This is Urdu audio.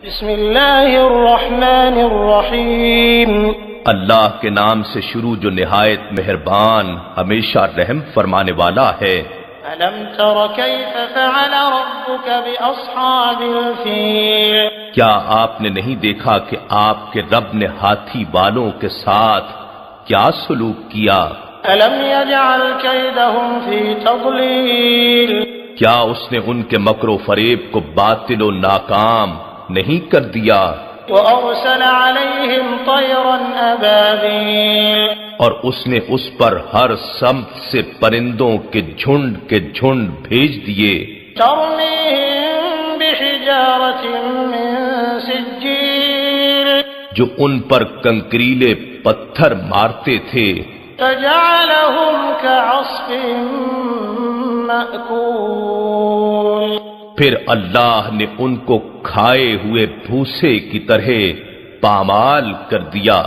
بسم اللہ الرحمن الرحیم اللہ کے نام سے شروع جو نہایت مہربان ہمیشہ رحم فرمانے والا ہے۔ الم تر کیف فعل ربک باصحاب الفیل، کیا آپ نے نہیں دیکھا کہ آپ کے رب نے ہاتھی والوں کے ساتھ کیا سلوک کیا؟ الم یجعل کیدہم فی تضلیل، کیا اس نے ان کے مکر و فریب کو باطل و ناکام نہیں کر دیا؟ وارسل علیہم طیرا ابابیل، اور اس نے اس پر ہر سمت سے پرندوں کے جھنڈ بھیج دیے، ترمیہم بحجارۃ من سجیل، جو ان پر کنکریلے پتھر مارتے تھے، فجعلہم کعصف مأکول، پھر اللہ نے ان کو کھائے ہوئے بھوسے کی طرح پامال کر دیا۔